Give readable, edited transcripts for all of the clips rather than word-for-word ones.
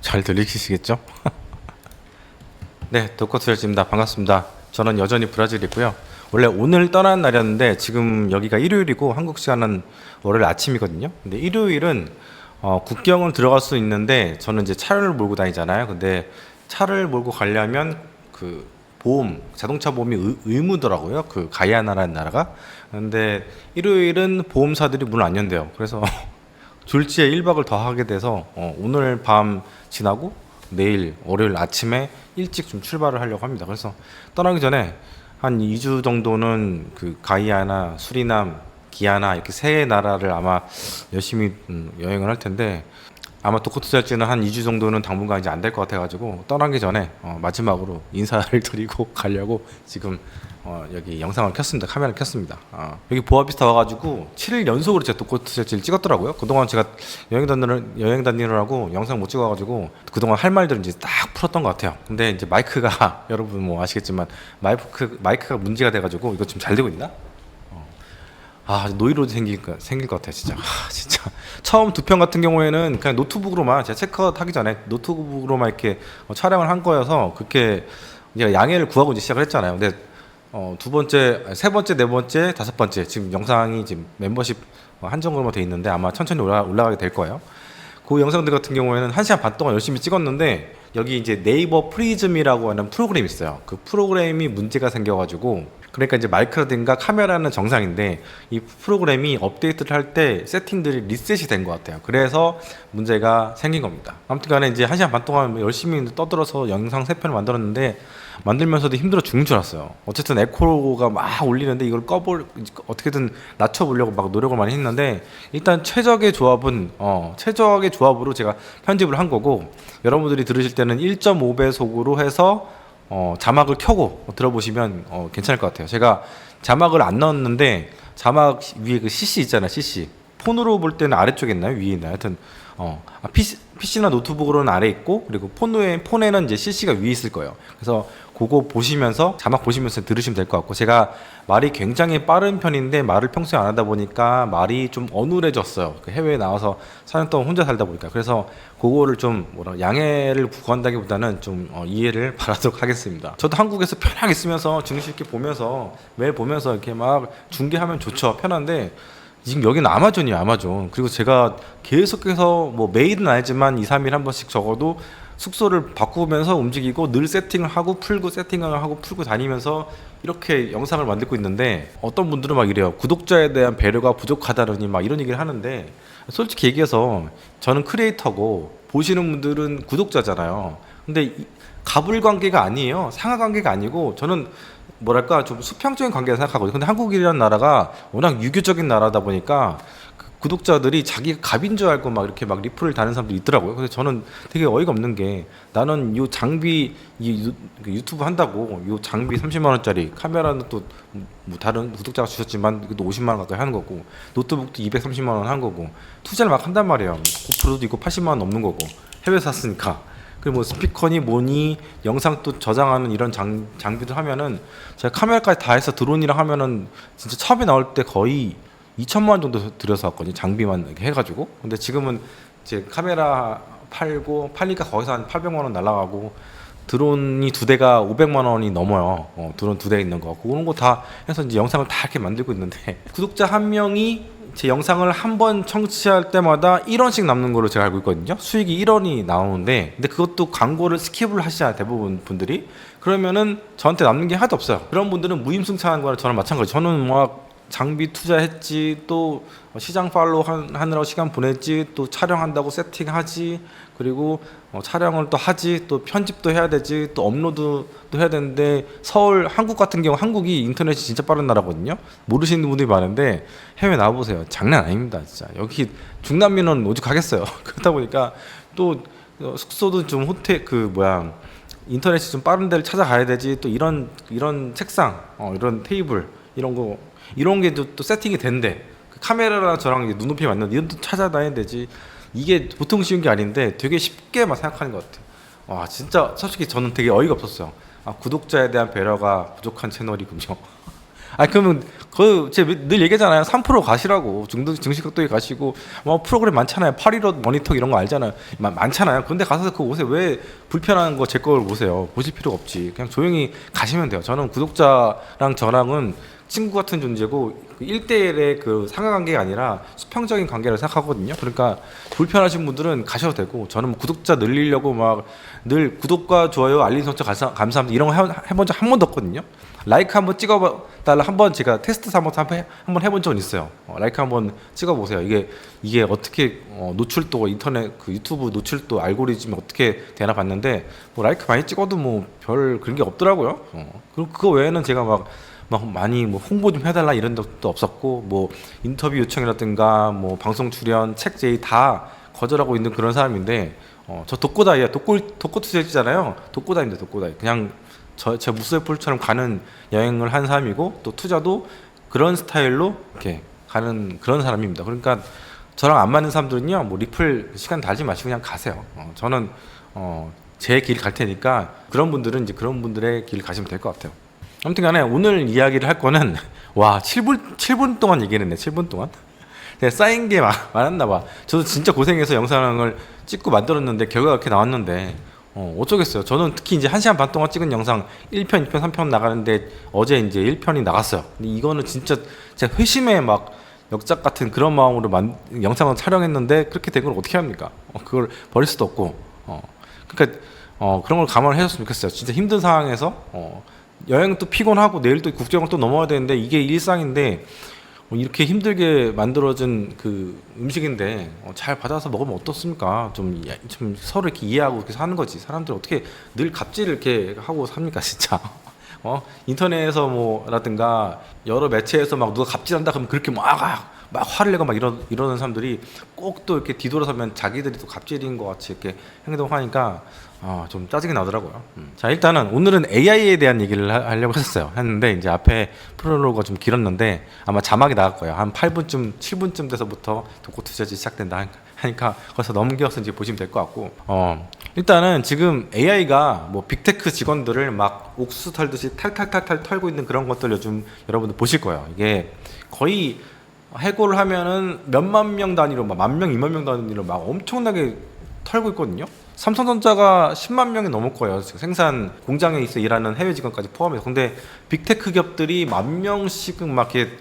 잘 들리시겠죠? 네, 덕커트레즈입니다. 반갑습니다. 저는 여전히 브라질이고요. 원래 오늘 떠나는 날이었는데 지금 여기가 일요일이고 한국 시간은 월요일 아침이거든요. 근데 일요일은 국경을 들어갈 수 있는데 저는 이제 차를 몰고 다니잖아요. 근데 차를 몰고 가려면 그 보험, 자동차 보험이 의무더라고요. 그 가이아나라는 나라가. 근데 일요일은 보험사들이 문을 안 연대요. 그래서 졸지에 1박을 더 하게 돼서 오늘 밤 지나고 내일 월요일 아침에 일찍 좀 출발을 하려고 합니다. 그래서 떠나기 전에 한 2주 정도는 그 가이아나 수리남, 기아나 이렇게 세 나라를 아마 열심히 여행을 할 텐데 아마 도코투자지는 한 2주 정도는 당분간 이제 안 될 것 같아가지고 떠나기 전에 마지막으로 인사를 드리고 가려고 지금 여기 영상을 켰습니다. 카메라를 켰습니다. 여기 보아비스타 와가지고 7일 연속으로 제가 도코투자지를 찍었더라고요. 그동안 제가 여행 다니느라고 영상 못 찍어가지고 그동안 할 말들은 이제 딱 풀었던 것 같아요. 근데 이제 마이크가 여러분 뭐 아시겠지만 마이크가 문제가 돼가지고 이거 좀 잘 되고 있나? 노이로드 생길 것 같아 진짜. 진짜 처음 두 편 같은 경우에는 그냥 노트북으로만 제가 체크아웃 하기 전에 노트북으로만 이렇게 촬영을 한 거여서 그렇게 이제 양해를 구하고 이제 시작을 했잖아요. 근데 두 번째, 세 번째, 네 번째, 다섯 번째 지금 영상이 지금 멤버십 한정으로만 돼 있는데 아마 천천히 올라가게 될 거예요. 그 영상들 같은 경우에는 1시간 반 동안 열심히 찍었는데 여기 이제 네이버 프리즘이라고 하는 프로그램이 있어요. 그 프로그램이 문제가 생겨가지고 그러니까 이제 마이크라든가 카메라는 정상인데 이 프로그램이 업데이트를 할 때 세팅들이 리셋이 된 것 같아요. 그래서 문제가 생긴 겁니다. 아무튼간에 이제 1시간 반 동안 열심히 떠들어서 영상 3편을 만들었는데 만들면서도 힘들어 죽는 줄 알았어요. 어쨌든 에코가 막 울리는데 이걸 어떻게든 낮춰보려고 막 노력을 많이 했는데 일단 최적의 조합으로 제가 편집을 한 거고 여러분들이 들으실 때는 1.5배속으로 해서 자막을 켜고 들어보시면 괜찮을 것 같아요. 제가 자막을 안 넣었는데 자막 위에 그 CC 있잖아요. CC 폰으로 볼 때는 아래쪽에 있나요? 위에 있나요? 하여튼 PC나 노트북으로는 아래 있고 그리고 폰에는 이제 CC가 위에 있을 거예요. 그래서 그거 보시면서 자막 보시면서 들으시면 될 것 같고 제가 말이 굉장히 빠른 편인데 말을 평소에 안 하다 보니까 말이 좀 어눌해졌어요. 그 해외에 나와서 4년 동안 혼자 살다 보니까 그래서 그거를 좀 양해를 구한다기보다는 좀 이해를 바라도록 하겠습니다. 저도 한국에서 편하게 있으면서 증시 이렇게 보면서 매일 보면서 이렇게 막 중계하면 좋죠. 편한데 지금 여기는 아마존이에요. 아마존. 그리고 제가 계속해서 뭐 매일은 아니지만 2, 3일 한 번씩 적어도 숙소를 바꾸면서 움직이고 늘 세팅을 하고 풀고 세팅을 하고 풀고 다니면서 이렇게 영상을 만들고 있는데 어떤 분들은 막 이래요. 구독자에 대한 배려가 부족하다느니 막 이런 얘기를 하는데 솔직히 얘기해서 저는 크리에이터고 보시는 분들은 구독자잖아요. 근데 갑을 관계가 아니에요. 상하 관계가 아니고 저는 뭐랄까 좀 수평적인 관계를 생각하거든요. 근데 한국이라는 나라가 워낙 유교적인 나라다 보니까 그 구독자들이 자기가 갑인 줄 알고 막 이렇게 막 리플을 다는 사람도 있더라고요. 그래서 저는 되게 어이가 없는 게 나는 요 장비 유튜브 한다고 요 장비 30만 원짜리 카메라는 또 뭐 다른 구독자가 주셨지만 그것도 50만 원 가까이 하는 거고 노트북도 230만 원 한 거고 투자를 막 한단 말이에요. 고프로도 있고 80만 원 넘는 거고 해외에서 샀으니까. 그리고 뭐 스피커니 뭐니 영상 또 저장하는 이런 장비들 하면은 제가 카메라까지 다 해서 드론이랑 하면은 진짜 처음에 나올 때 거의 2천만 원 정도 들여서 왔거든요. 장비만 이렇게 해가지고. 근데 지금은 이제 카메라 팔니까 거기서 한 800만 원 날라가고 드론이 2대가 500만 원이 넘어요. 드론 2대 있는 거. 그런 거 다 해서 이제 영상을 다 이렇게 만들고 있는데 구독자 한 명이 제 영상을 한 번 청취할 때마다 1원씩 남는 걸로 제가 알고 있거든요. 수익이 1원이 나오는데 근데 그것도 광고를 스킵을 하시잖아요. 대부분 분들이. 그러면은 저한테 남는 게 하나도 없어요. 그런 분들은 무임승차한 거랑 저랑 마찬가지. 저는 막 장비 투자했지 또 시장 팔로우 하느라고 시간 보냈지 또 촬영한다고 세팅하지 그리고 촬영을 또 하지 또 편집도 해야 되지 또 업로드도 해야 되는데 한국 같은 경우 한국이 인터넷이 진짜 빠른 나라거든요. 모르시는 분들이 많은데 해외 나와보세요. 장난 아닙니다. 진짜 여기 중남미는 오죽하겠어요. 그러다 보니까 또 숙소도 좀 호텔 인터넷이 좀 빠른 데를 찾아가야 되지 또 이런 책상 이런 테이블 이런 게 또 세팅이 된대. 카메라랑 저랑 눈높이 맞는 이런 도 찾아다녀야 되지. 이게 보통 쉬운 게 아닌데 되게 쉽게만 생각하는 것 같아요. 와 진짜 솔직히 저는 되게 어이가 없었어요. 구독자에 대한 배려가 부족한 채널이군요. 그러면 제가 늘 얘기하잖아요. 3% 가시라고 증시각도에 가시고 뭐 프로그램 많잖아요. 815 모니터 이런 거 알잖아요. 많잖아요. 그런데 가서 그 오세요. 왜 불편한 거 제 걸 보세요. 보실 필요가 없지. 그냥 조용히 가시면 돼요. 저는 구독자랑 저랑은 친구 같은 존재고 1대1의 그 상하관계가 아니라 수평적인 관계를 생각하거든요. 그러니까 불편하신 분들은 가셔도 되고, 저는 뭐 구독자 늘리려고 막 늘 구독과 좋아요 알림 설정 감사합니다 이런 거 해본 적 한 번도 없거든요. 라이크 한번 찍어달라 한번 제가 테스트 삼아서 한번 해본 적은 있어요. 라이크 한번 찍어보세요. 이게 어떻게 노출도 인터넷 그 유튜브 노출도 알고리즘이 어떻게 되나 봤는데 뭐 라이크 많이 찍어도 뭐 별 그런 게 없더라고요. 그리고 그거 외에는 제가 막 많이 뭐 홍보 좀 해달라 이런 것도 없었고, 뭐 인터뷰 요청이라든가 뭐 방송 출연 책 제의 다 거절하고 있는 그런 사람인데, 저 독고다이야. 독고 투자했잖아요. 독고다입니다. 독고다이. 그냥 제 무쇠풀처럼 가는 여행을 한 사람이고, 또 투자도 그런 스타일로 이렇게 가는 그런 사람입니다. 그러니까 저랑 안 맞는 사람들은요, 뭐 리플 시간 달지 마시고 그냥 가세요. 저는 제 길 갈 테니까 그런 분들은 이제 그런 분들의 길 가시면 될 것 같아요. 아무튼 간에 오늘 이야기를 할 거는 와 7분 동안 얘기했네. 7분 동안 쌓인 게 많았나 봐. 저도 진짜 고생해서 영상을 찍고 만들었는데 결과가 이렇게 나왔는데 어쩌겠어요. 저는 특히 이제 1시간 반 동안 찍은 영상 1편, 2편, 3편 나가는데 어제 이제 1편이 나갔어요. 근데 이거는 진짜 제가 회심에 막 역작 같은 그런 마음으로 영상을 촬영했는데 그렇게 된 걸 어떻게 합니까? 그걸 버릴 수도 없고 그러니까 그런 걸 감안하셨으면 좋겠어요. 진짜 힘든 상황에서 여행 또 피곤하고 내일 또 국경을 또 넘어야 되는데 이게 일상인데 이렇게 힘들게 만들어진 그 음식인데 잘 받아서 먹으면 어떻습니까? 좀 서로 이렇게 이해하고 이렇게 사는 거지. 사람들 어떻게 늘 갑질을 이렇게 하고 삽니까, 진짜? 인터넷에서 뭐라든가 여러 매체에서 막 누가 갑질한다 그러면 그렇게 막 화를 내고 막 이러는 사람들이 꼭 또 이렇게 뒤돌아서면 자기들이 또 갑질인 것 같이 이렇게 행동하니까 좀 짜증이 나더라고요. 자, 일단은 오늘은 AI에 대한 얘기를 하려고 했는데 이제 앞에 프롤로그가 좀 길었는데 아마 자막이 나갈 거예요. 한 8분쯤 7분쯤 돼서부터 독고 투자지 시작된다 하니까 거기서 넘겨서 이제 보시면 될 것 같고, 일단은 지금 AI가 뭐 빅테크 직원들을 막 옥수 털듯이 탈탈탈탈 털고 있는 그런 것들 요즘 여러분들 보실 거예요. 이게 거의 해고를 하면은 몇만 명 단위로 막 10,000명, 20,000명 단위로 막 엄청나게 털고 있거든요. 삼성전자가 10만 명이 넘을 거예요. 생산 공장에 있어 일하는 해외 직원까지 포함해서. 근데 빅테크 기업들이 10,000명씩은 막 이렇게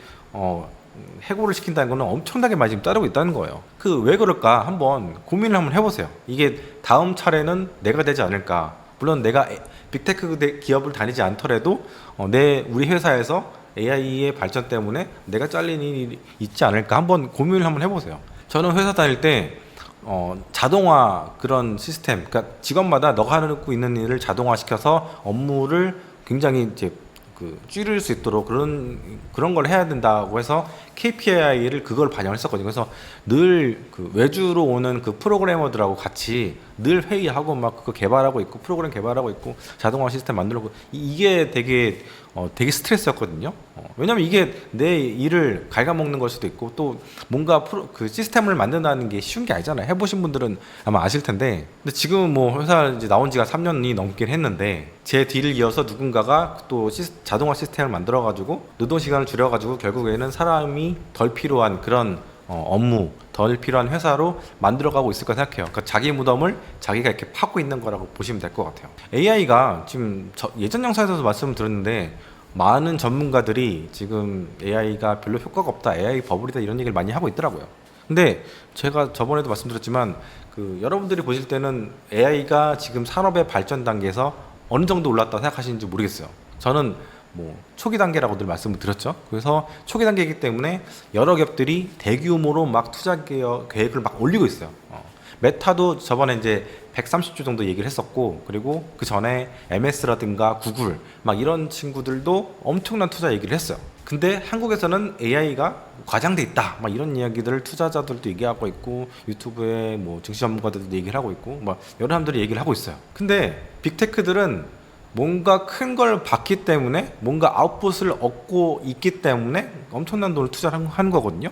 해고를 시킨다는 거는 엄청나게 많이 지금 따르고 있다는 거예요. 그 왜 그럴까 한번 고민을 한번 해보세요. 이게 다음 차례는 내가 되지 않을까. 물론 내가 빅테크 기업을 다니지 않더라도 우리 회사에서 AI의 발전 때문에 내가 잘린 일이 있지 않을까 한번 고민을 한번 해보세요. 저는 회사 다닐 때 자동화 그런 시스템, 그러니까 직원마다 너가 하고 있는 일을 자동화 시켜서 업무를 굉장히 이제 줄일 수 있도록 그런 걸 해야 된다고 해서 KPI를 그걸 반영을 했었거든요. 그래서 늘 그 외주로 오는 그 프로그래머들하고 같이 늘 회의하고 막 그거 개발하고 있고 프로그램 개발하고 있고 자동화 시스템 만들고 이게 되게 스트레스였거든요. 왜냐면 이게 내 일을 갉아먹는 걸 수도 있고 또 뭔가 그 시스템을 만든다는 게 쉬운 게 아니잖아요. 해보신 분들은 아마 아실 텐데, 근데 지금은 뭐 회사 이제 나온 지가 3년이 넘긴 했는데 제 뒤를 이어서 누군가가 또 자동화 시스템을 만들어가지고 노동 시간을 줄여가지고 결국에는 사람이 덜 필요한 그런 업무, 덜 필요한 회사로 만들어가고 있을 거라 생각해요. 그러니까 자기 무덤을 자기가 이렇게 파고 있는 거라고 보시면 될 것 같아요. AI가 지금 예전 영상에서도 말씀을 드렸는데 많은 전문가들이 지금 AI가 별로 효과가 없다, AI 버블이다 이런 얘기를 많이 하고 있더라고요. 근데 제가 저번에도 말씀드렸지만 여러분들이 보실 때는 AI가 지금 산업의 발전 단계에서 어느 정도 올랐다 생각하시는지 모르겠어요. 저는 뭐 초기 단계라고 늘 말씀을 드렸죠. 그래서 초기 단계이기 때문에 여러 기업들이 대규모로 막 투자 계획을 막 올리고 있어요. 메타도 저번에 이제 130조 정도 얘기를 했었고, 그리고 그 전에 MS라든가 구글 막 이런 친구들도 엄청난 투자 얘기를 했어요. 근데 한국에서는 AI가 과장돼 있다 막 이런 이야기들을 투자자들도 얘기하고 있고 유튜브에 뭐 증시 전문가들도 얘기를 하고 있고 막 여러 사람들이 얘기를 하고 있어요. 근데 빅테크들은 뭔가 큰 걸 봤기 때문에 뭔가 아웃풋을 얻고 있기 때문에 엄청난 돈을 투자를 하는 거거든요.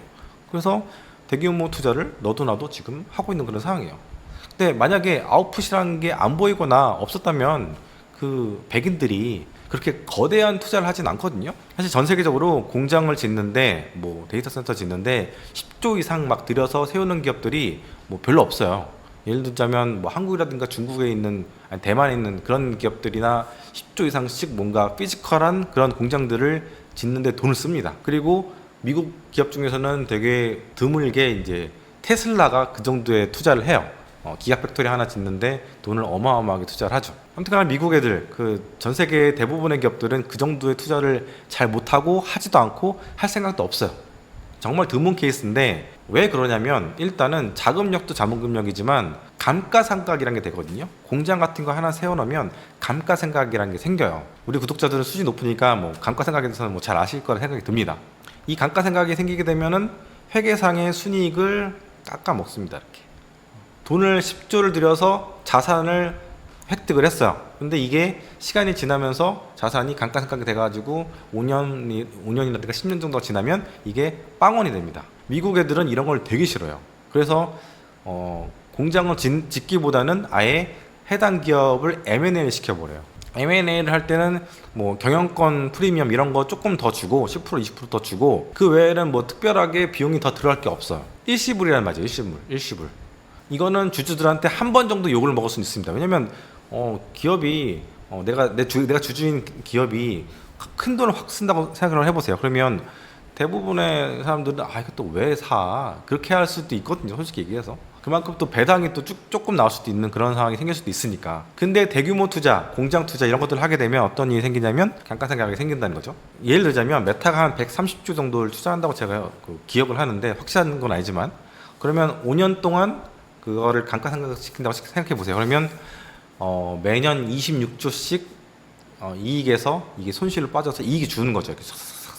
그래서 대규모 투자를 너도 나도 지금 하고 있는 그런 상황이에요. 근데 만약에 아웃풋이라는 게 안 보이거나 없었다면 그 백인들이 그렇게 거대한 투자를 하진 않거든요. 사실 전 세계적으로 공장을 짓는데 뭐 데이터 센터 짓는데 10조 이상 막 들여서 세우는 기업들이 뭐 별로 없어요. 예를 들자면 뭐 한국이라든가 중국에 있는 아니 대만에 있는 그런 기업들이나 10조 이상씩 뭔가 피지컬한 그런 공장들을 짓는데 돈을 씁니다. 그리고 미국 기업 중에서는 되게 드물게 이제 테슬라가 그 정도의 투자를 해요. 기가 팩토리 하나 짓는데 돈을 어마어마하게 투자를 하죠. 아무튼 미국 애들 그 전 세계 대부분의 기업들은 그 정도의 투자를 잘 못하고 하지도 않고 할 생각도 없어요. 정말 드문 케이스인데 왜 그러냐면 일단은 자금력도 자본금력이지만 감가상각이라는 게 되거든요. 공장 같은 거 하나 세워놓으면 감가상각이라는 게 생겨요. 우리 구독자들은 수준이 높으니까 뭐 감가상각에 대해서는 뭐 잘 아실 거라 생각이 듭니다. 이 감가상각이 생기게 되면은 회계상의 순이익을 깎아 먹습니다. 이렇게 돈을 10조를 들여서 자산을 획득을 했어요. 근데 이게 시간이 지나면서 자산이 감가상각이 돼가지고 5년이라든가 10년 정도가 지나면 이게 빵원이 됩니다. 미국 애들은 이런 걸 되게 싫어요. 그래서 공장을 짓기보다는 아예 해당 기업을 M&A를 시켜버려요. M&A를 할 때는 뭐 경영권 프리미엄 이런 거 조금 더 주고 10% 20% 더 주고 그 외에는 뭐 특별하게 비용이 더 들어갈 게 없어요. 일시불이라는 말이죠. 일시불. 이거는 주주들한테 한 번 정도 욕을 먹을 수는 있습니다. 왜냐면 기업이 내가 주주인 기업이 큰 돈을 확 쓴다고 생각을 해보세요. 그러면 대부분의 사람들은 이거 또 왜 사? 그렇게 할 수도 있거든요. 솔직히 얘기해서. 그만큼 또 배당이 또 조금 나올 수도 있는 그런 상황이 생길 수도 있으니까. 근데 대규모 투자, 공장 투자 이런 것들을 하게 되면 어떤 일이 생기냐면 감가상각이 생긴다는 거죠. 예를 들자면 메타가 한 130조 정도를 투자한다고 제가 기억을 하는데 확실한 건 아니지만 그러면 5년 동안 그거를 감가상각 시킨다고 생각해 보세요. 그러면 매년 26조씩 이익에서 이게 손실로 빠져서 이익이 주는 거죠. 이렇게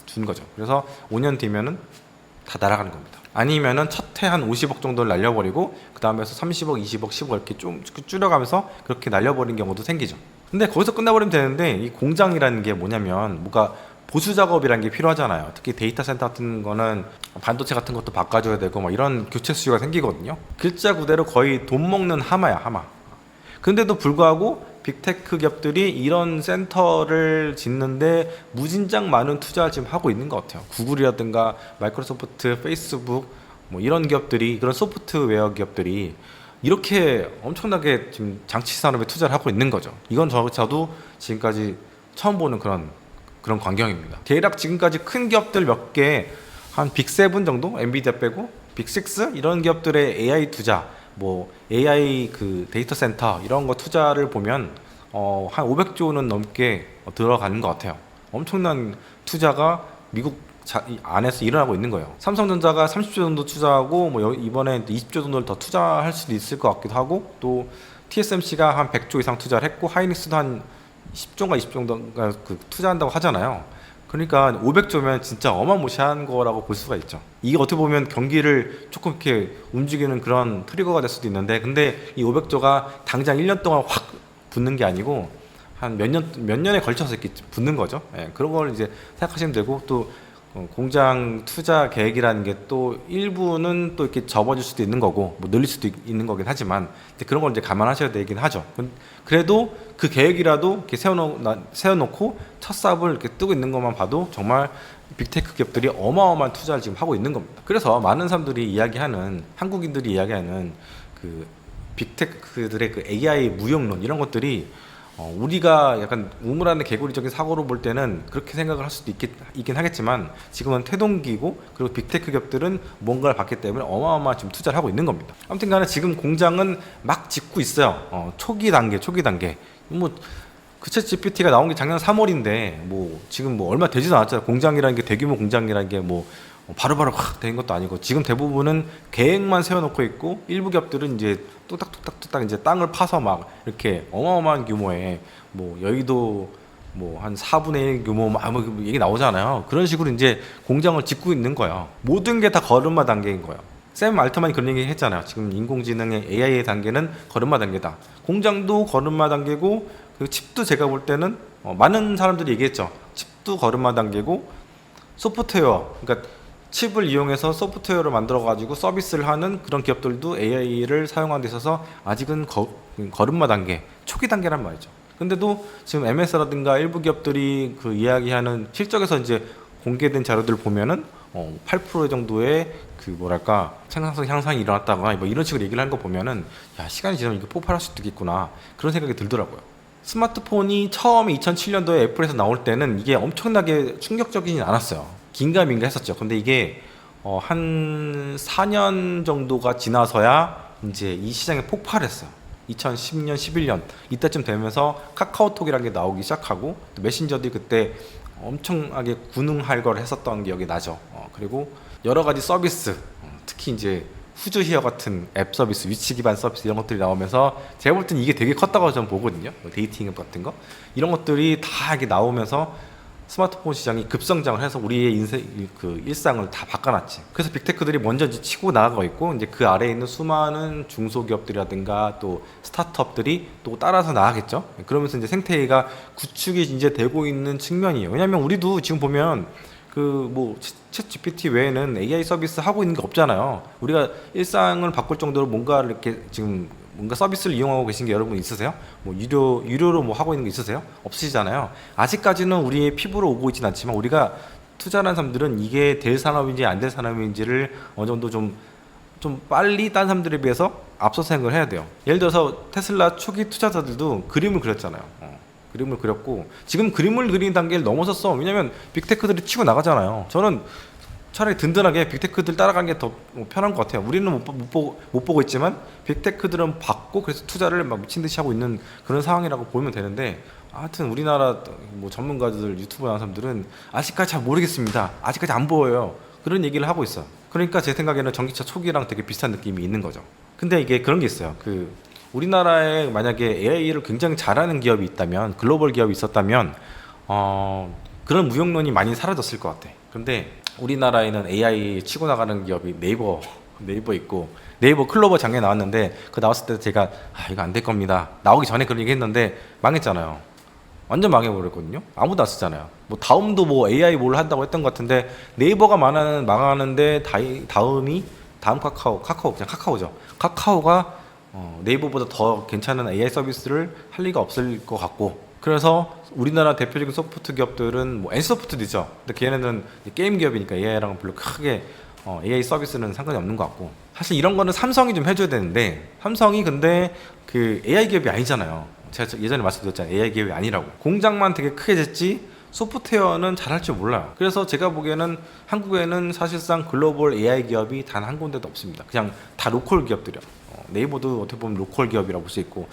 주는 거죠. 그래서 5년 뒤면은 다 날아가는 겁니다. 아니면은 첫 해 한 50억 정도를 날려버리고 그 다음에서 30억, 20억, 10억 이렇게 좀 줄여가면서 그렇게 날려버린 경우도 생기죠. 근데 거기서 끝나버리면 되는데 이 공장이라는 게 뭐냐면 뭔가 보수 작업이라는 게 필요하잖아요. 특히 데이터 센터 같은 거는 반도체 같은 것도 바꿔줘야 되고 막 이런 교체 수요가 생기거든요. 글자 그대로 거의 돈 먹는 하마야, 하마. 근데도 불구하고 빅테크 기업들이 이런 센터를 짓는데 무진장 많은 투자를 지금 하고 있는 것 같아요. 구글이라든가 마이크로소프트, 페이스북 뭐 이런 기업들이 그런 소프트웨어 기업들이 이렇게 엄청나게 지금 장치 산업에 투자를 하고 있는 거죠. 이건 저도 지금까지 처음 보는 그런 광경입니다. 대략 지금까지 큰 기업들 몇 개 한 빅7 정도, 엔비디아 빼고 빅6 이런 기업들의 AI 투자, 뭐 AI 그 데이터 센터 이런 거 투자를 보면 한 500조는 넘게 들어가는 것 같아요. 엄청난 투자가 미국 안에서 일어나고 있는 거예요. 삼성전자가 30조 정도 투자하고 뭐 이번에 20조 정도를 더 투자할 수도 있을 것 같기도 하고 또 TSMC가 한 100조 이상 투자를 했고 하이닉스도 한 10조인가 20조 정도가 투자한다고 하잖아요. 그러니까 500조면 진짜 어마무시한 거라고 볼 수가 있죠. 이게 어떻게 보면 경기를 조금 이렇게 움직이는 그런 트리거가 될 수도 있는데 근데 이 500조가 당장 1년 동안 확 붙는 게 아니고 한 몇 년에 걸쳐서 이렇게 붙는 거죠. 그런 걸 이제 생각하시면 되고 또 공장 투자 계획이라는 게 또 일부는 또 이렇게 접어질 수도 있는 거고 뭐 늘릴 수도 있는 거긴 하지만 그런 걸 이제 감안하셔야 되긴 하죠. 그래도 그 계획이라도 이렇게 세워놓고 첫 삽을 이렇게 뜨고 있는 것만 봐도 정말 빅테크 기업들이 어마어마한 투자를 지금 하고 있는 겁니다. 그래서 많은 사람들이 이야기하는 한국인들이 이야기하는 그 빅테크들의 그 AI 무용론 이런 것들이 우리가 약간 우물안의 개구리적인 사고로 볼 때는 그렇게 생각을 할 수도 있긴 하겠지만 지금은 퇴동기고 그리고 빅테크 기업들은 뭔가를 받기 때문에 어마어마한 지금 투자를 하고 있는 겁니다. 아무튼 간에 지금 공장은 막 짓고 있어요. 초기 단계 뭐 그 챗 GPT가 나온 게 작년 3월인데 뭐 지금 뭐 얼마 되지도 않았잖아요. 공장이라는 게 대규모 공장이라는 게 뭐 바로바로 확 된 것도 아니고 지금 대부분은 계획만 세워놓고 있고 일부 기업들은 이제 뚝딱뚝딱 이제 땅을 파서 막 이렇게 어마어마한 규모의 뭐 여의도 뭐 한 4분의 1 규모 뭐 얘기 나오잖아요. 그런 식으로 이제 공장을 짓고 있는 거예요. 모든 게 다 걸음마 단계인 거예요. 샘 알트만이 그런 얘기 했잖아요. 지금 인공지능의 AI의 단계는 걸음마 단계다. 공장도 걸음마 단계고 그 칩도 제가 볼 때는 많은 사람들이 얘기했죠. 칩도 걸음마 단계고 소프트웨어 그러니까 칩을 이용해서 소프트웨어를 만들어 가지고 서비스를 하는 그런 기업들도 AI를 사용하는 데 있어서 아직은 걸음마 단계, 초기 단계란 말이죠. 근데도 지금 MS라든가 일부 기업들이 그 이야기하는 실적에서 이제 공개된 자료들을 보면은 8% 정도의 그 뭐랄까 생산성 향상이 일어났다거나 뭐 이런 식으로 얘기를 하는 거 보면은 야, 시간이 지나면 이게 폭발할 수도 있겠구나 그런 생각이 들더라고요. 스마트폰이 처음에 2007년도에 애플에서 나올 때는 이게 엄청나게 충격적이진 않았어요. 긴가민가 했었죠. 근데 이게 한 4년 정도가 지나서야 이제 이 시장에 폭발했어요. 2010년, 11년 이때쯤 되면서 카카오톡이라는 게 나오기 시작하고 또 메신저들이 그때 엄청나게 군웅할 걸 했었던 기억이 나죠. 그리고 여러 가지 서비스, 특히 이제 후즈히어 같은 앱 서비스, 위치 기반 서비스 이런 것들이 나오면서 제가 볼 때는 이게 되게 컸다고 저는 보거든요. 데이팅 앱 같은 거 이런 것들이 다 이렇게 나오면서 스마트폰 시장이 급성장을 해서 우리의 그 일상을 다 바꿔놨지. 그래서 빅테크들이 먼저 이제 치고 나가고 있고 이제 그 아래에 있는 수많은 중소기업들이라든가 또 스타트업들이 또 따라서 나가겠죠. 그러면서 이제 생태계가 구축이 이제 되고 있는 측면이에요. 왜냐하면 우리도 지금 보면 그 뭐 챗 GPT 외에는 AI 서비스 하고 있는 게 없잖아요. 우리가 일상을 바꿀 정도로 뭔가를 이렇게 지금 뭔가 서비스를 이용하고 계신 게 여러분 있으세요? 뭐 유료로 뭐 하고 있는 게 있으세요? 없으시잖아요. 아직까지는 우리의 피부로 오고 있진 않지만 우리가 투자하는 사람들은 이게 될 산업인지 안 될 산업인지를 어느 정도 좀 빨리 딴 사람들에 비해서 앞서 생각을 해야 돼요. 예를 들어서 테슬라 초기 투자자들도 그림을 그렸잖아요. 그림을 그렸고 지금 그림을 그리는 단계를 넘어섰어. 왜냐면 빅테크들이 치고 나가잖아요. 저는 차라리 든든하게 빅테크들 따라가는 게 더 편한 것 같아요. 우리는 못 보고 있지만 빅테크들은 봤고 그래서 투자를 막 미친 듯이 하고 있는 그런 상황이라고 보면 되는데 하여튼 우리나라 뭐 전문가들 유튜브 하는 사람들은 아직까지 잘 모르겠습니다. 아직까지 안 보여요. 그런 얘기를 하고 있어요. 그러니까 제 생각에는 전기차 초기랑 되게 비슷한 느낌이 있는 거죠. 근데 이게 그런 게 있어요. 그 우리나라에 만약에 AI를 굉장히 잘하는 기업이 있다면 글로벌 기업이 있었다면 그런 무용론이 많이 사라졌을 것 같아. 근데 우리나라에는 AI 치고 나가는 기업이 네이버 있고 네이버 클로버 작년에 나왔는데 그 나왔을 때 제가 이거 안 될 겁니다. 나오기 전에 그런 얘기 했는데 망했잖아요. 완전 망해버렸거든요. 아무도 안 쓰잖아요. 뭐 다음도 뭐 AI 뭘 한다고 했던 것 같은데 네이버가 망하는데 다음 카카오 그냥 카카오죠. 카카오가 네이버보다 더 괜찮은 AI 서비스를 할 리가 없을 것 같고 그래서 우리나라 대표적인 소프트 기업들은 뭐 N소프트도 있죠. 근데 걔네는 게임 기업이니까 AI랑은 별로 크게 AI 서비스는 상관이 없는 것 같고 사실 이런 거는 삼성이 좀 해줘야 되는데 삼성이 근데 그 AI 기업이 아니잖아요. 제가 예전에 말씀드렸잖아요. AI 기업이 아니라고. 공장만 되게 크게 됐지 소프트웨어는 잘할 줄 몰라요. 그래서 제가 보기에는 한국에는 사실상 글로벌 AI 기업이 단 한 군데도 없습니다. 그냥 다 로컬 기업들이요. 네이버도 어떻게 보면 로컬 기업이라고 볼 수 있고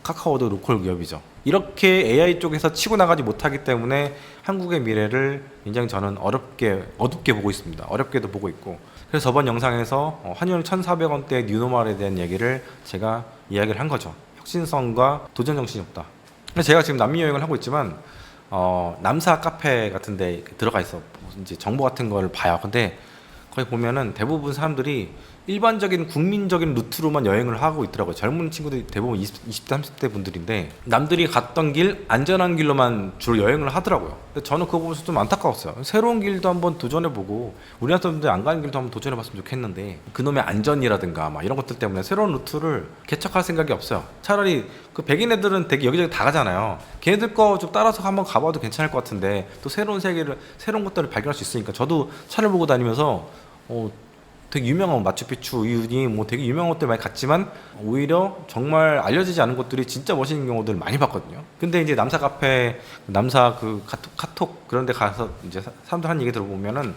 카카오도 로컬 기업이죠. 이렇게 AI 쪽에서 치고 나가지 못하기 때문에 한국의 미래를 굉장히 저는 어둡게 보고 있습니다. 어렵게도 보고 있고 그래서 저번 영상에서 환율 1,400원대 뉴노멀에 대한 얘기를 제가 이야기를 한 거죠. 혁신성과 도전 정신이 없다. 제가 지금 남미 여행을 하고 있지만 남사 카페 같은 데 들어가 있어 이제 정보 같은 걸 봐요. 근데 거기 보면은 대부분 사람들이 일반적인 국민적인 루트로만 여행을 하고 있더라고요. 젊은 친구들이 대부분 20대 30대 분들인데 남들이 갔던 길 안전한 길로만 주로 여행을 하더라고요. 근데 저는 그거 보면서 좀 안타까웠어요. 새로운 길도 한번 도전해보고 우리나라 사람들 안 가는 길도 한번 도전해봤으면 좋겠는데 그놈의 안전이라든가 막 이런 것들 때문에 새로운 루트를 개척할 생각이 없어요. 차라리 그 백인 애들은 되게 여기저기 다 가잖아요. 걔네들 거 좀 따라서 한번 가봐도 괜찮을 것 같은데 또 새로운 세계를 새로운 것들을 발견할 수 있으니까 저도 차를 보고 다니면서 되게 유명한 마추픽추 이윤이 뭐 되게 유명한 것들 많이 갔지만 오히려 정말 알려지지 않은 것들이 진짜 멋있는 경우들 많이 봤거든요. 근데 이제 남사 카페, 남사 그 카톡 그런 데 가서 이제 사람들 하는 얘기 들어보면은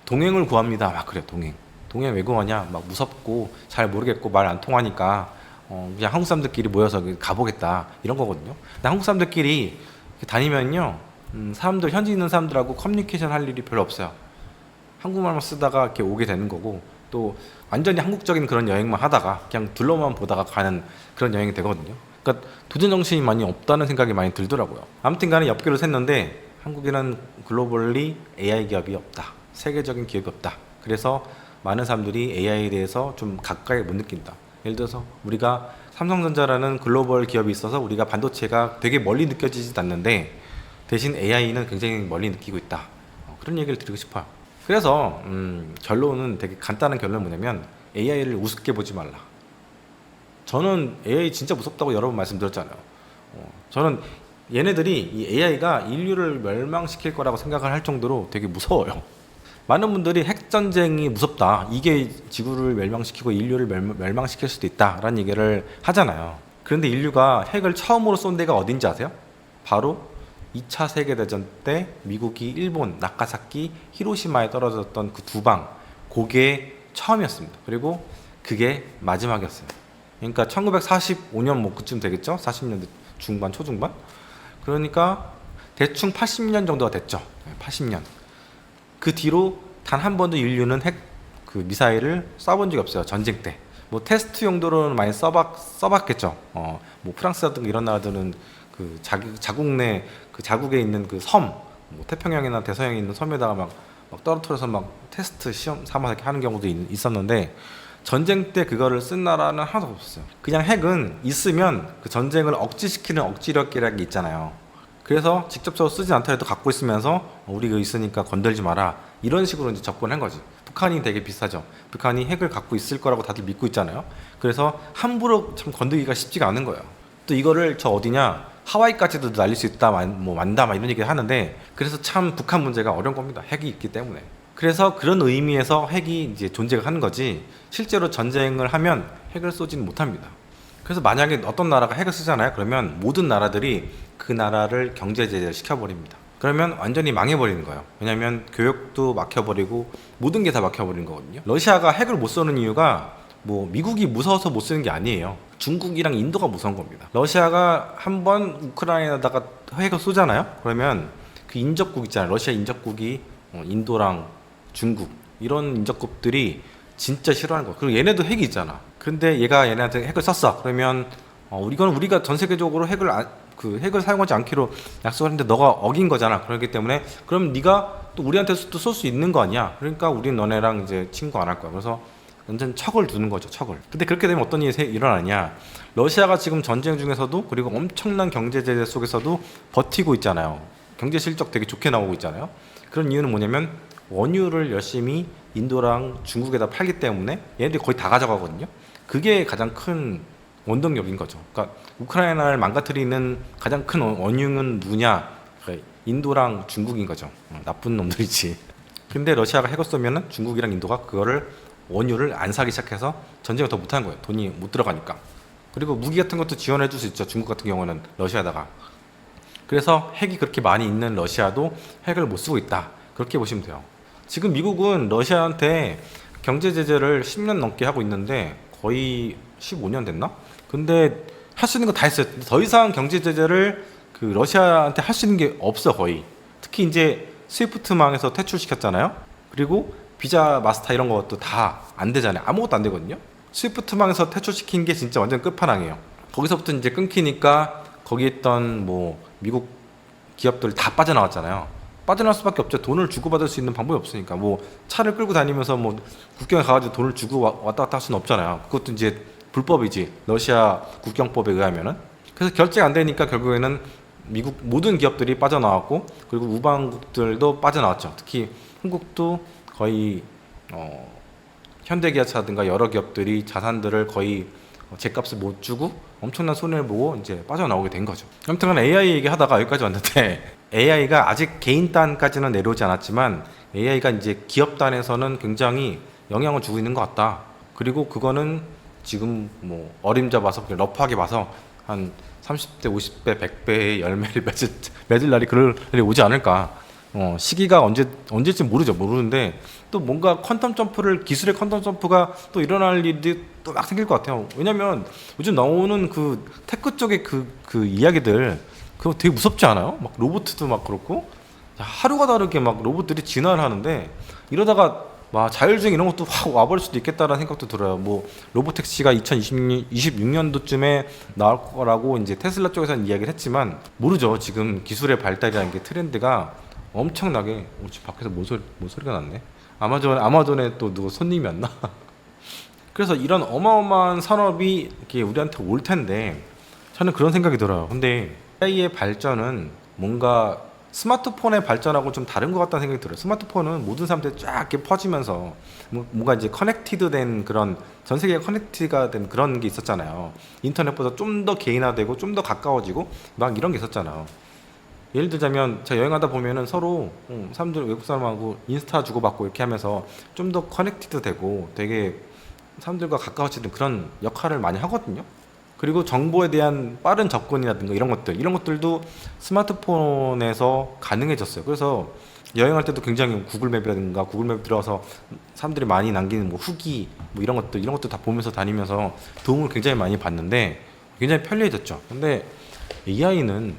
동행을 구합니다. 막 그래 동행 왜 구하냐? 막 무섭고 잘 모르겠고 말 안 통하니까 그냥 한국 사람들끼리 모여서 가보겠다 이런 거거든요. 근데 한국 사람들끼리 다니면요, 사람들 현지 있는 사람들하고 커뮤니케이션 할 일이 별로 없어요. 한국말만 쓰다가 이렇게 오게 되는 거고 또 완전히 한국적인 그런 여행만 하다가 그냥 둘러만 보다가 가는 그런 여행이 되거든요. 그러니까 도전 정신이 많이 없다는 생각이 많이 들더라고요. 아무튼 간에 엽기로 샜는데 한국에는 글로벌리 AI 기업이 없다. 세계적인 기업이 없다. 그래서 많은 사람들이 AI에 대해서 좀 가까이 못 느낀다. 예를 들어서 우리가 삼성전자라는 글로벌 기업이 있어서 우리가 반도체가 되게 멀리 느껴지지 않는데 대신 AI는 굉장히 멀리 느끼고 있다. 그런 얘기를 드리고 싶어요. 그래서 결론은 되게 간단한 결론은 뭐냐면 AI를 우습게 보지 말라. 저는 AI 진짜 무섭다고 여러 번 말씀드렸잖아요. 저는 얘네들이 이 AI가 인류를 멸망시킬 거라고 생각을 할 정도로 되게 무서워요. 많은 분들이 핵전쟁이 무섭다. 이게 지구를 멸망시키고 인류를 멸망시킬 수도 있다라는 얘기를 하잖아요. 그런데 인류가 핵을 처음으로 쏜 데가 어딘지 아세요? 바로 2차 세계대전 때 미국이 일본 나가사키 히로시마에 떨어졌던 그 두 방, 그게 처음이었습니다. 그리고 그게 마지막이었어요. 그러니까 1945년 뭐 그쯤 되겠죠? 40년대 중반 초중반. 그러니까 대충 80년 정도가 됐죠. 80년. 그 뒤로 단 한 번도 인류는 핵 그 미사일을 쏴본 적이 없어요. 전쟁 때. 뭐 테스트 용도로는 많이 써봤겠죠. 뭐 프랑스라든가 이런 나라들은 그 자국 내 그 자국에 있는 그 섬, 뭐 태평양이나 대서양에 있는 섬에다가 막 떨어뜨려서 막 테스트 시험 삼아서 이렇게 하는 경우도 있었는데, 전쟁 때 그거를 쓴 나라는 하나도 없었어요. 그냥 핵은 있으면 그 전쟁을 억지시키는 억지력이라는 게 있잖아요. 그래서 직접적으로 쓰지 않더라도 갖고 있으면서 우리 이거 있으니까 건들지 마라, 이런 식으로 이제 접근한 거지. 북한이 되게 비슷하죠. 북한이 핵을 갖고 있을 거라고 다들 믿고 있잖아요. 그래서 함부로 참 건드기가 쉽지가 않은 거예요. 또 이거를 저 어디냐, 하와이까지도 날릴 수 있다, 뭐 만다, 막 이런 얘기를 하는데, 그래서 참 북한 문제가 어려운 겁니다. 핵이 있기 때문에. 그래서 그런 의미에서 핵이 이제 존재가 하는 거지, 실제로 전쟁을 하면 핵을 쏘지는 못합니다. 그래서 만약에 어떤 나라가 핵을 쓰잖아요. 그러면 모든 나라들이 그 나라를 경제 제재를 시켜버립니다. 그러면 완전히 망해버리는 거예요. 왜냐하면 교육도 막혀버리고 모든 게 다 막혀버리는 거거든요. 러시아가 핵을 못 쏘는 이유가 뭐 미국이 무서워서 못 쓰는 게 아니에요. 중국이랑 인도가 무서운 겁니다. 러시아가 한번 우크라이나에다가 핵을 쏘잖아요. 그러면 그 인접국 있잖아요. 러시아 인접국이 인도랑 중국, 이런 인접국들이 진짜 싫어하는 거예요. 그리고 얘네도 핵이 있잖아. 근데 얘가 얘네한테 핵을 쐈어. 그러면 이건 우리가 전 세계적으로 핵을 사용하지 않기로 약속을 했는데 너가 어긴 거잖아. 그렇기 때문에 그럼 네가 또 우리한테도 쏠 수 있는 거 아니야. 그러니까 우린 너네랑 이제 친구 안 할 거야. 그래서 완전 척을 두는 거죠. 척을. 근데 그렇게 되면 어떤 일이 일어나냐, 러시아가 지금 전쟁 중에서도, 그리고 엄청난 경제 제재 속에서도 버티고 있잖아요. 경제 실적 되게 좋게 나오고 있잖아요. 그런 이유는 뭐냐면 원유를 열심히 인도랑 중국에다 팔기 때문에 얘네들이 거의 다 가져가거든요. 그게 가장 큰 원동력인 거죠. 그러니까 우크라이나를 망가뜨리는 가장 큰 원흉은 누구냐? 그러니까 인도랑 중국인 거죠. 나쁜 놈들이지. 근데 러시아가 핵을 쏘면은 중국이랑 인도가 그거를, 원유를 안 사기 시작해서 전쟁을 더 못하는 거예요. 돈이 못 들어가니까. 그리고 무기 같은 것도 지원해 줄 수 있죠. 중국 같은 경우는 러시아다가. 그래서 핵이 그렇게 많이 있는 러시아도 핵을 못 쓰고 있다. 그렇게 보시면 돼요. 지금 미국은 러시아한테 경제 제재를 10년 넘게 하고 있는데 거의 15년 됐나? 근데 할 수 있는 거 다 했어요. 더 이상 경제 제재를 그 러시아한테 할 수 있는 게 없어, 거의. 특히 이제 스위프트망에서 퇴출시켰잖아요. 그리고 비자 마스터 이런 것도 다 안 되잖아요. 아무것도 안 되거든요. 스위프트망에서 퇴출시킨 게 진짜 완전 끝판왕이에요. 거기서부터 이제 끊기니까 거기 있던 뭐 미국 기업들 다 빠져나왔잖아요. 빠져나올 수밖에 없죠. 돈을 주고받을 수 있는 방법이 없으니까. 뭐 차를 끌고 다니면서 뭐 국경에 가가지고 돈을 주고 왔다 갔다 할 수는 없잖아요. 그것도 이제 불법이지, 러시아 국경법에 의하면은. 그래서 결제가 안 되니까 결국에는 미국 모든 기업들이 빠져나왔고, 그리고 우방국들도 빠져나왔죠. 특히 한국도 거의 현대기아차라든가 여러 기업들이 자산들을 거의 제값을 못 주고 엄청난 손해를 보고 이제 빠져나오게 된 거죠. 아무튼 AI 얘기하다가 여기까지 왔는데, AI가 아직 개인 단까지는 내려오지 않았지만 AI가 이제 기업 단에서는 굉장히 영향을 주고 있는 것 같다. 그리고 그거는 지금 뭐 어림잡아서 러프하게 봐서 한 30배, 50배, 100배의 열매를 맺을 날이, 그럴 날이 오지 않을까. 시기가 언제일지 모르는데, 또 뭔가 기술의 퀀텀 점프가 또 일어날 일이 또 막 생길 것 같아요. 왜냐면 요즘 나오는 그 테크 쪽의 그 이야기들, 그거 되게 무섭지 않아요? 막 로봇도 막 그렇고, 하루가 다르게 막 로봇들이 진화를 하는데, 이러다가 막 자율주행 이런 것도 확 와버릴 수도 있겠다라는 생각도 들어요. 뭐 로보택시가 2026년도쯤에 나올 거라고 이제 테슬라 쪽에서는 이야기를 했지만, 모르죠. 지금 기술의 발달이라는 게 트렌드가 엄청나게. 지금 밖에서 뭔 소리가 났네. 아마존에 또 누구 손님이 왔나? 그래서 이런 어마어마한 산업이 이렇게 우리한테 올 텐데, 저는 그런 생각이 들어요. 근데 AI의 발전은 뭔가 스마트폰의 발전하고 좀 다른 것 같다는 생각이 들어요. 스마트폰은 모든 사람들이 쫙 이렇게 퍼지면서 뭔가 이제 커넥티드 된 그런 전 세계가 커넥티가 된 그런 게 있었잖아요. 인터넷보다 좀 더 개인화되고 좀 더 가까워지고 막 이런 게 있었잖아요. 예를 들자면 제가 여행하다 보면은 서로 사람들 외국 사람하고 인스타 주고받고 이렇게 하면서 좀 더 커넥티드 되고 되게 사람들과 가까워지는 그런 역할을 많이 하거든요. 그리고 정보에 대한 빠른 접근이라든가 이런 것들도 스마트폰에서 가능해졌어요. 그래서 여행할 때도 굉장히 구글맵이라든가 구글맵 들어가서 사람들이 많이 남기는 뭐 후기 뭐 이런 것들 다 보면서 다니면서 도움을 굉장히 많이 받는데 굉장히 편리해졌죠. 근데 AI는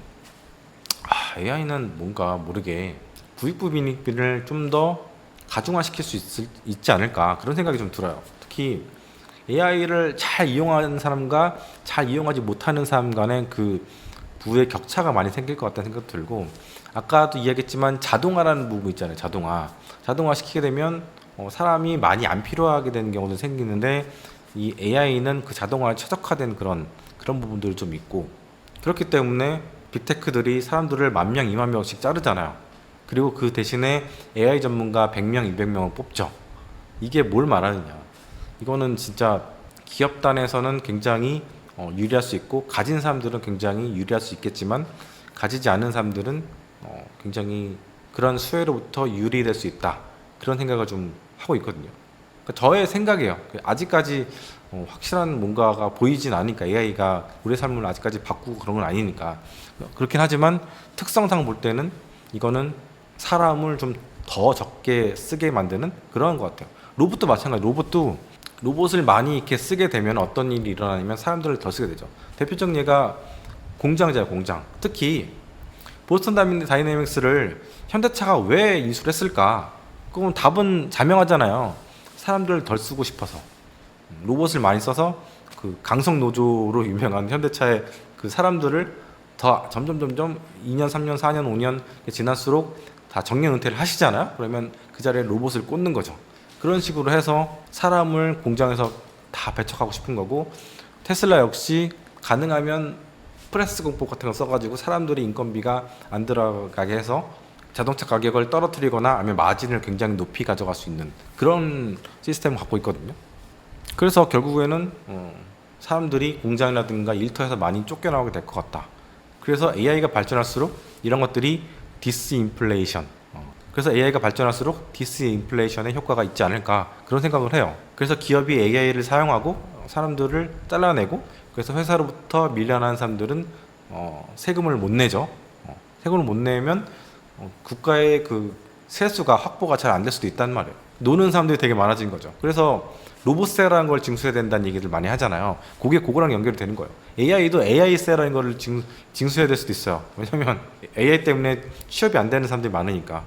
뭔가 모르게 부익부 빈익빈을 좀 더 가중화시킬 수 있지 않을까 그런 생각이 좀 들어요. 특히 AI를 잘 이용하는 사람과 잘 이용하지 못하는 사람 간의 그 부의 격차가 많이 생길 것 같다는 생각도 들고, 아까도 이야기했지만 자동화라는 부분 있잖아요. 자동화 시키게 되면 사람이 많이 안 필요하게 되는 경우도 생기는데, 이 AI는 그 자동화에 최적화된 그런 부분들이 좀 있고, 그렇기 때문에 빅테크들이 사람들을 10,000명, 20,000명씩 자르잖아요. 그리고 그 대신에 AI 전문가 100명, 200명을 뽑죠. 이게 뭘 말하느냐? 이거는 진짜 기업단에서는 굉장히 유리할 수 있고, 가진 사람들은 굉장히 유리할 수 있겠지만 가지지 않은 사람들은 굉장히 그런 수혜로부터 유리될 수 있다, 그런 생각을 좀 하고 있거든요. 그러니까 저의 생각이에요. 아직까지 확실한 뭔가가 보이진 않으니까, AI가 우리 삶을 아직까지 바꾸고 그런 건 아니니까. 그렇긴 하지만 특성상 볼 때는 이거는 사람을 좀 더 적게 쓰게 만드는 그런 것 같아요. 로봇도 마찬가지. 로봇을 많이 이렇게 쓰게 되면 어떤 일이 일어나냐면 사람들을 더 쓰게 되죠. 대표적 예가 공장이잖아요. 공장. 특히 보스턴 다이내믹스를 현대차가 왜 인수했을까? 그건 답은 자명하잖아요. 사람들을 덜 쓰고 싶어서. 로봇을 많이 써서 그 강성 노조로 유명한 현대차의 그 사람들을 더 점점 2년, 3년, 4년, 5년 지날수록 다 정년 은퇴를 하시잖아요. 그러면 그 자리에 로봇을 꽂는 거죠. 그런 식으로 해서 사람을 공장에서 다 배척하고 싶은 거고, 테슬라 역시 가능하면 프레스 공법 같은 거 써가지고 사람들이 인건비가 안 들어가게 해서 자동차 가격을 떨어뜨리거나 아니면 마진을 굉장히 높이 가져갈 수 있는 그런 시스템을 갖고 있거든요. 그래서 결국에는 사람들이 공장이라든가 일터에서 많이 쫓겨나오게 될 것 같다. 그래서 AI가 발전할수록 이런 것들이 디스인플레이션, 그래서 AI가 발전할수록 디스인플레이션의 효과가 있지 않을까, 그런 생각을 해요. 그래서 기업이 AI를 사용하고 사람들을 잘라내고, 그래서 회사로부터 밀려난 사람들은 세금을 못 내죠. 세금을 못 내면 국가의 그 세수가 확보가 잘 안 될 수도 있단 말이에요. 노는 사람들이 되게 많아진 거죠. 그래서 로봇세라는 걸 징수해야 된다는 얘기를 많이 하잖아요. 그거랑 연결이 되는 거예요. AI도 AI세라는 걸 징수해야 될 수도 있어요. 왜냐면 AI 때문에 취업이 안 되는 사람들이 많으니까.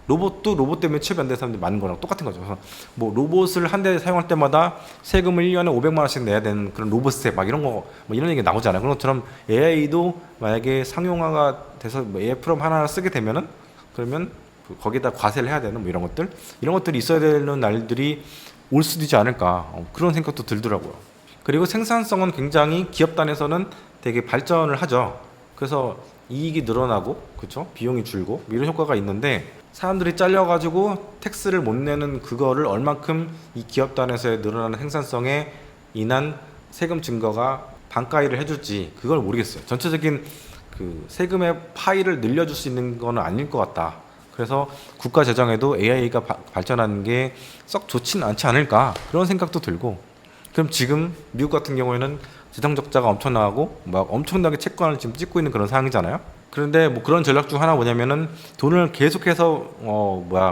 로봇도 로봇 때문에 취업이 안 되는 사람들이 많은 거랑 똑같은 거죠. 그래서 뭐 로봇을 한 대 사용할 때마다 세금을 1년에 500만 원씩 내야 되는 그런 로봇세 막 이런 거, 뭐 이런 얘기 나오잖아요. 그런 것처럼 AI도 만약에 상용화가 돼서 뭐 AI 프롬 하나 쓰게 되면은, 그러면 거기다 과세를 해야 되는 뭐 이런 것들이 있어야 되는 날들이 올 수도 있지 않을까, 그런 생각도 들더라고요. 그리고 생산성은 굉장히 기업단에서는 되게 발전을 하죠. 그래서 이익이 늘어나고, 그렇죠? 비용이 줄고 이런 효과가 있는데, 사람들이 잘려가지고 텍스를 못 내는 그거를 얼만큼 이 기업단에서의 늘어나는 생산성에 인한 세금 증거가 반가이를 해줄지 그걸 모르겠어요. 전체적인 그 세금의 파이를 늘려줄 수 있는 거는 아닐 것 같다. 그래서 국가 재정에도 AI가 발전하는 게 썩 좋지는 않지 않을까, 그런 생각도 들고. 그럼 지금 미국 같은 경우에는 재정 적자가 엄청나고 막 엄청나게 채권을 지금 찍고 있는 그런 상황이잖아요. 그런데 뭐 그런 전략 중 하나 뭐냐면은 돈을 계속해서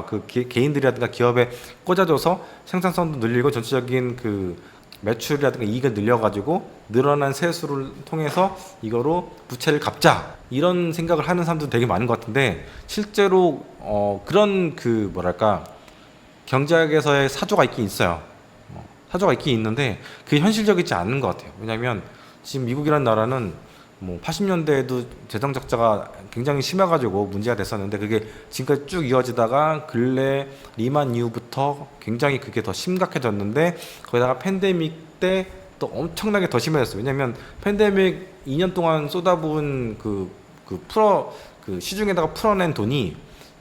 그 개인들이라든가 기업에 꽂아줘서 생산성도 늘리고 전체적인 그 매출이라든가 이익을 늘려가지고 늘어난 세수를 통해서 이거로 부채를 갚자, 이런 생각을 하는 사람도 되게 많은 것 같은데, 실제로 그런 그 뭐랄까 경제학에서의 사조가 있긴 있어요. 사조가 있긴 있는데 그게 현실적이지 않은 것 같아요. 왜냐하면 지금 미국이라는 나라는 뭐 80년대에도 재정 적자가 굉장히 심해가지고 문제가 됐었는데, 그게 지금까지 쭉 이어지다가 근래 리만 이후부터 굉장히 그게 더 심각해졌는데, 거기다가 팬데믹 때 또 엄청나게 더 심해졌어요. 왜냐면 팬데믹 2년 동안 쏟아부은 그 시중에다가 풀어낸 돈이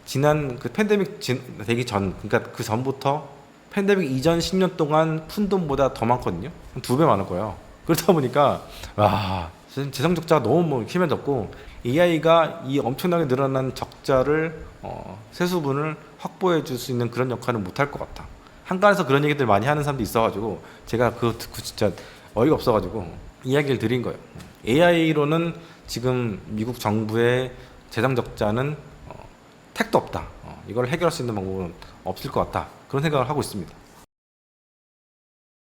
지난 그 팬데믹 되기 전, 그러니까 그 전부터 팬데믹 이전 10년 동안 푼 돈보다 더 많거든요. 한 2배 많을 거예요. 그렇다 보니까 와, 재정 적자가 너무 뭐 심해졌고 AI가 이 엄청나게 늘어난 적자를 세수분을 확보해 줄 수 있는 그런 역할은 못 할 것 같다. 한간에서 그런 얘기들 많이 하는 사람도 있어가지고 제가 그거 듣고 진짜 어이가 없어가지고 이야기를 드린 거예요. AI로는 지금 미국 정부의 재정 적자는 택도 없다. 이걸 해결할 수 있는 방법은 없을 것 같다. 그런 생각을 하고 있습니다.